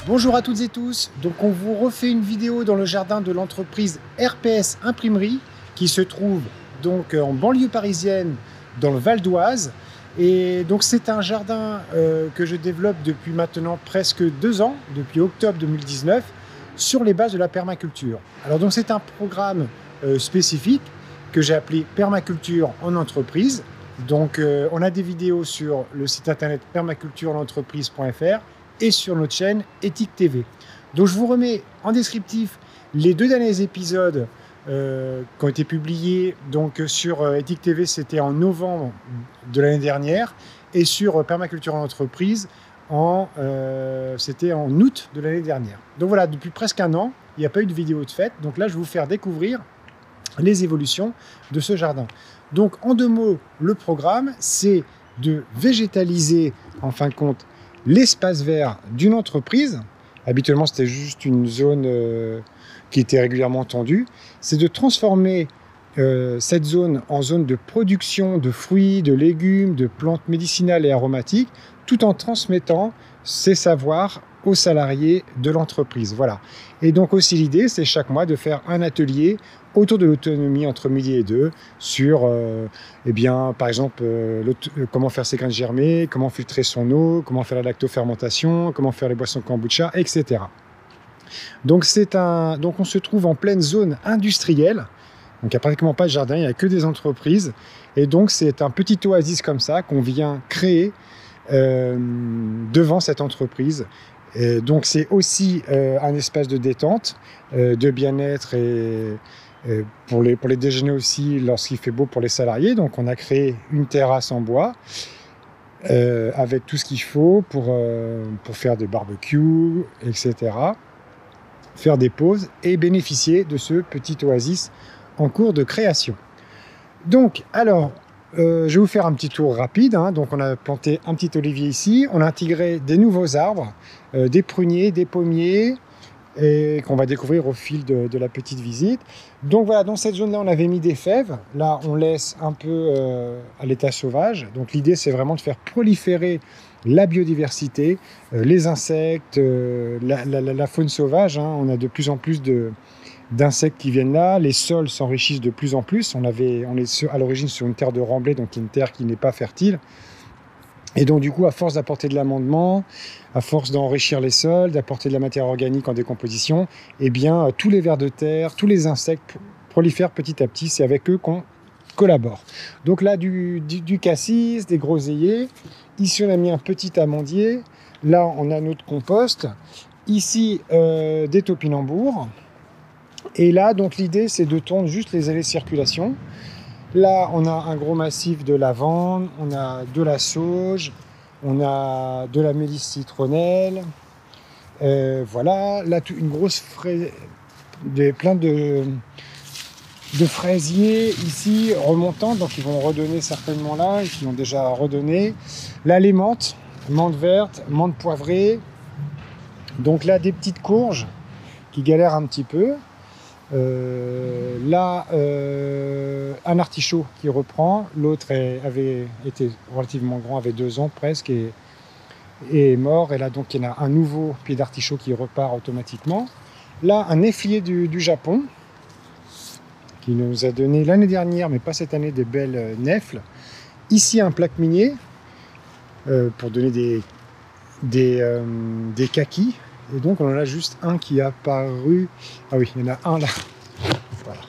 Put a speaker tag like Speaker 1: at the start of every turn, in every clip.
Speaker 1: Bonjour à toutes et tous, donc on vous refait une vidéo dans le jardin de l'entreprise RPS Imprimerie qui se trouve donc en banlieue parisienne dans le Val d'Oise. Et donc c'est un jardin que je développe depuis maintenant presque 2 ans, depuis octobre 2019, sur les bases de la permaculture. Alors donc c'est un programme spécifique que j'ai appelé permaculture en entreprise. Donc on a des vidéos sur le site internet permacultureentreprise.fr et sur notre chaîne Ethique TV. Donc je vous remets en descriptif les 2 derniers épisodes qui ont été publiés. Donc sur Ethique TV, c'était en novembre de l'année dernière, et sur Permaculture en entreprise, c'était en août de l'année dernière. Donc voilà, depuis presque 1 an, il n'y a pas eu de vidéo de fête. Donc là, je vais vous faire découvrir les évolutions de ce jardin. Donc en 2 mots, le programme, c'est de végétaliser, en fin de compte, l'espace vert d'une entreprise. Habituellement, c'était juste une zone qui était régulièrement tendue. C'est de transformer cette zone en zone de production de fruits, de légumes, de plantes médicinales et aromatiques, tout en transmettant ces savoirs aux salariés de l'entreprise. Voilà. Et donc aussi l'idée, c'est chaque mois de faire un atelier autour de l'autonomie entre midi et 2 sur, par exemple, comment faire ses graines germées, comment filtrer son eau, comment faire la lactofermentation, comment faire les boissons kombucha, etc. Donc on se trouve en pleine zone industrielle. Donc il n'y a pratiquement pas de jardin, il n'y a que des entreprises. Et donc c'est un petit oasis comme ça qu'on vient créer devant cette entreprise. Et donc c'est aussi un espace de détente, de bien-être et pour les déjeuners aussi lorsqu'il fait beau pour les salariés. Donc on a créé une terrasse en bois avec tout ce qu'il faut pour faire des barbecues, etc. Faire des pauses et bénéficier de ce petit oasis en cours de création. Donc alors, je vais vous faire un petit tour rapide. Donc on a planté un petit olivier ici, on a intégré des nouveaux arbres, des pruniers, des pommiers, et qu'on va découvrir au fil de la petite visite. Donc voilà, dans cette zone-là, on avait mis des fèves. Là, on laisse un peu à l'état sauvage. Donc l'idée, c'est vraiment de faire proliférer la biodiversité, les insectes, la faune sauvage. On a de plus en plus d'insectes qui viennent là. Les sols s'enrichissent de plus en plus. On est à l'origine sur une terre de remblai, donc une terre qui n'est pas fertile. Et donc du coup, à force d'apporter de l'amendement, à force d'enrichir les sols, d'apporter de la matière organique en décomposition, tous les vers de terre, tous les insectes prolifèrent petit à petit. C'est avec eux qu'on collabore. Donc là, du cassis, des groseilliers. Ici, on a mis un petit amandier. Là, on a notre compost. Ici, des topinambours. Et là, donc l'idée, c'est de tondre juste les allées de circulation. Là, on a un gros massif de lavande, on a de la sauge, on a de la mélisse citronnelle. Voilà, là, une grosse plein de fraisiers ici remontants, donc ils vont redonner certainement là, ils ont déjà redonné. Là, les menthes vertes, menthes poivrées. Donc là, des petites courges qui galèrent un petit peu. Là, un artichaut qui reprend. L'autre avait été relativement grand, avait 2 ans presque, et est mort. Et là, donc, il y en a un nouveau pied d'artichaut qui repart automatiquement. Là, un efflier du Japon qui nous a donné l'année dernière, mais pas cette année, des belles nèfles. Ici, un plaque minier pour donner des kakis. Et donc on en a juste un qui est apparu. Ah oui, il y en a un là. Voilà.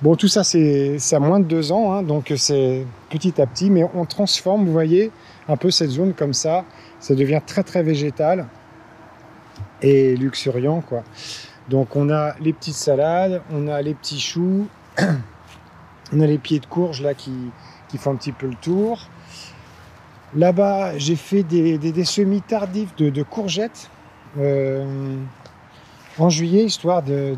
Speaker 1: Bon, tout ça c'est à moins de 2 ans, donc c'est petit à petit, mais on transforme, vous voyez, un peu cette zone comme ça. Ça devient très très végétal et luxuriant, quoi. Donc on a les petites salades, on a les petits choux, on a les pieds de courge là qui font un petit peu le tour. Là-bas, j'ai fait des semis tardifs de courgettes. En juillet,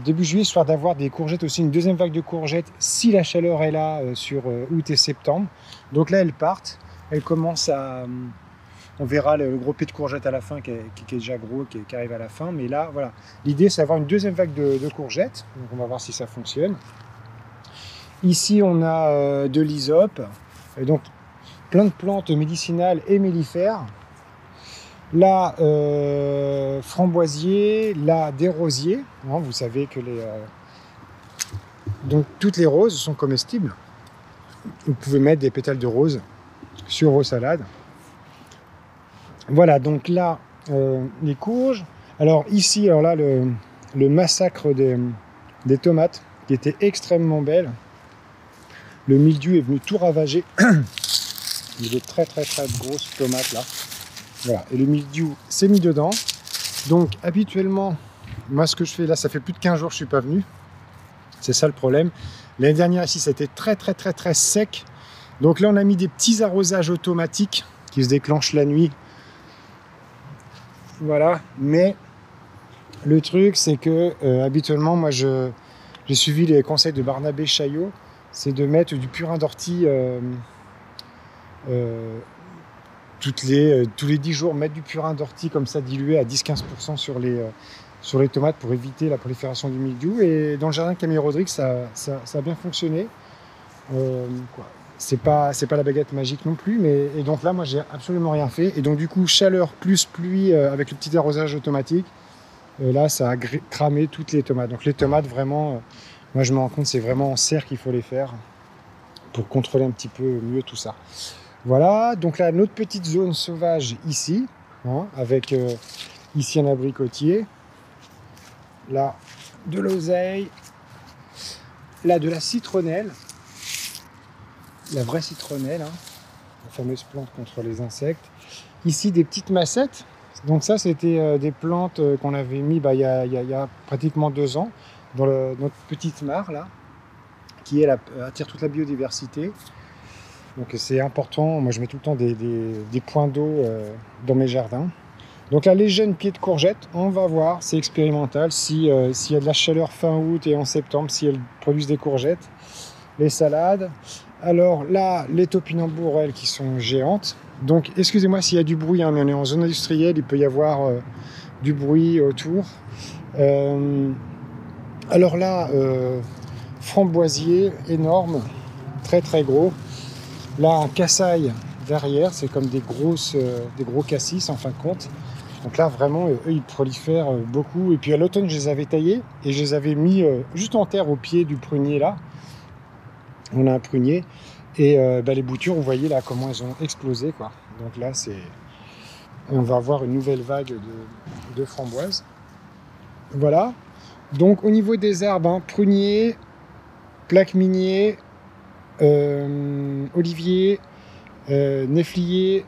Speaker 1: début juillet, histoire d'avoir des courgettes aussi, une deuxième vague de courgettes si la chaleur est là sur août et septembre. Donc là, elles partent, elles commencent à... On verra le gros pied de courgettes à la fin qui est déjà gros, qui arrive à la fin. Mais là, voilà, l'idée c'est d'avoir une deuxième vague de courgettes. Donc on va voir si ça fonctionne. Ici, on a de l'hysope, donc plein de plantes médicinales et mellifères. Là, framboisier, là, des rosiers. Hein, vous savez que donc, toutes les roses sont comestibles. Vous pouvez mettre des pétales de rose sur vos salades. Voilà, donc là, les courges. Alors ici, alors là, le massacre des tomates, qui était extrêmement belle. Le mildiou est venu tout ravager. Il y a des très grosses tomates là. Voilà, et le mildiou s'est mis dedans. Donc habituellement, moi ce que je fais là, ça fait plus de 15 jours que je suis pas venu. C'est ça le problème. L'année dernière ici, c'était très sec. Donc là, on a mis des petits arrosages automatiques qui se déclenchent la nuit. Voilà, mais le truc, c'est que habituellement, moi, j'ai suivi les conseils de Barnabé Chaillot, c'est de mettre du purin d'ortie tous les 10 jours, mettre du purin d'ortie comme ça dilué à 10-15% sur les tomates pour éviter la prolifération du mildiou. Et dans le jardin de Camille Rodrigue, ça a bien fonctionné. C'est pas la baguette magique non plus, et donc là, moi, j'ai absolument rien fait. Et donc, du coup, chaleur plus pluie avec le petit arrosage automatique, là, ça a cramé toutes les tomates. Donc, les tomates, vraiment, moi, je me rends compte, c'est vraiment en serre qu'il faut les faire pour contrôler un petit peu mieux tout ça. Voilà, donc là, notre petite zone sauvage ici, hein, avec ici un abricotier, là, de l'oseille, là, de la citronnelle, la vraie citronnelle, hein, la fameuse plante contre les insectes. Ici, des petites massettes. Donc ça, c'était des plantes qu'on avait mis il y a pratiquement 2 ans dans notre petite mare, là, qui elle, attire toute la biodiversité. Donc c'est important. Moi, je mets tout le temps des points d'eau dans mes jardins. Donc là, les jeunes pieds de courgettes, on va voir, c'est expérimental. S'il y a de la chaleur fin août et en septembre, si elles produisent des courgettes. Les salades. Alors là, les topinambours, elles, qui sont géantes. Donc, excusez-moi s'il y a du bruit, hein, mais on est en zone industrielle, il peut y avoir du bruit autour. Alors là, framboisier énorme, très gros. Là, un cassaille derrière, c'est comme des gros cassis en fin de compte. Donc là, vraiment, eux, ils prolifèrent beaucoup. Et puis à l'automne, je les avais taillés et je les avais mis juste en terre au pied du prunier là. On a un prunier et les boutures, vous voyez là comment elles ont explosé, quoi. Donc là, on va avoir une nouvelle vague de framboises. Voilà. Donc au niveau des arbres, hein, prunier, plaque minier, olivier, néflier,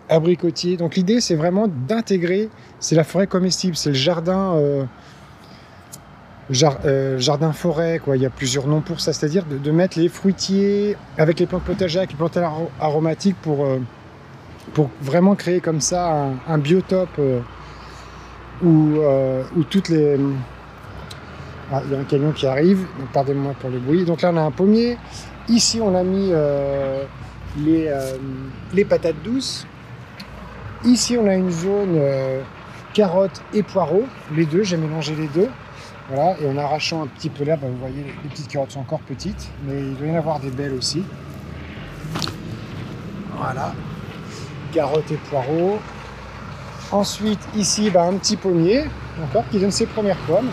Speaker 1: abricotier. Donc l'idée, c'est vraiment d'intégrer, c'est la forêt comestible, c'est le jardin jardin forêt, quoi. Il y a plusieurs noms pour ça, c'est-à-dire de mettre les fruitiers avec les plantes potagères, avec les plantes aromatiques pour vraiment créer comme ça un biotope où toutes les... Ah, il y a un camion qui arrive, donc pardonnez-moi pour le bruit. Donc là, on a un pommier. Ici, on a mis les patates douces. Ici, on a une zone carottes et poireaux, les deux, j'ai mélangé les deux. Voilà, et en arrachant un petit peu l'herbe, vous voyez, les petites carottes sont encore petites, mais il doit y en avoir des belles aussi. Voilà, carottes et poireaux. Ensuite, ici, un petit pommier, encore, qui donne ses premières pommes.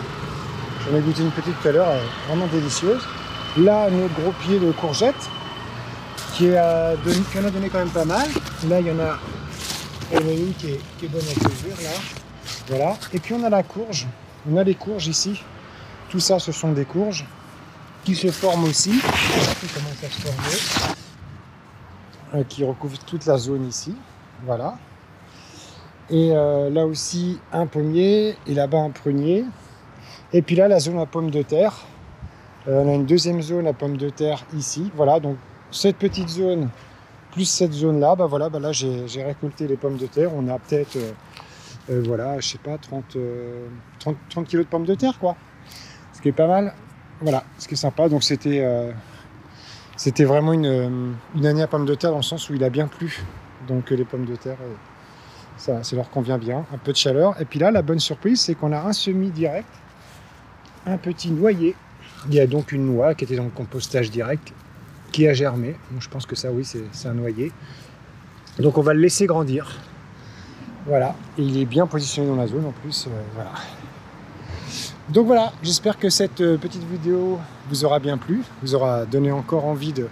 Speaker 1: J'en ai goûté une petite tout à l'heure, vraiment délicieuse. Là, notre gros pied de courgettes, qui en a donné quand même pas mal. Là, il y en a une qui est bonne à cueillir, là. Voilà, et puis on a la courge. On a les courges ici. Tout ça, ce sont des courges qui se forment aussi. Qui commencent à se former. Qui recouvrent toute la zone ici. Voilà. Et là aussi, un pommier. Et là-bas, un prunier. Et puis là, la zone à pommes de terre. On a une deuxième zone à pommes de terre ici. Voilà, donc cette petite zone, plus cette zone-là, là, j'ai récolté les pommes de terre. On a peut-être... voilà, je sais pas, 30 kilos de pommes de terre, quoi. Ce qui est pas mal. Voilà, ce qui est sympa. Donc c'était vraiment une année à pommes de terre dans le sens où il a bien plu. Donc les pommes de terre, ça leur convient bien. Un peu de chaleur. Et puis là, la bonne surprise, c'est qu'on a un semis direct, un petit noyer. Il y a donc une noix qui était dans le compostage direct, qui a germé. Donc je pense que ça, oui, c'est un noyer. Donc on va le laisser grandir. Voilà, et il est bien positionné dans la zone en plus. Voilà. Donc voilà, j'espère que cette petite vidéo vous aura bien plu, vous aura donné encore envie de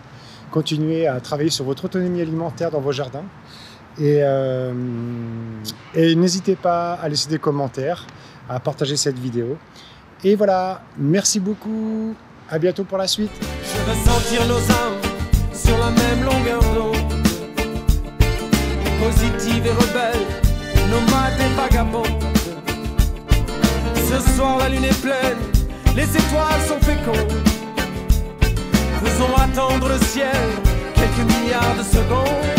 Speaker 1: continuer à travailler sur votre autonomie alimentaire dans vos jardins. Et n'hésitez pas à laisser des commentaires, à partager cette vidéo. Et voilà, merci beaucoup, à bientôt pour la suite.
Speaker 2: Je veux sentir nos âmes sur la même longueur d'onde, positive et rebelle, nomade et vagabonde. Ce soir la lune est pleine, les étoiles sont fécondes. Faisons attendre le ciel quelques milliards de secondes.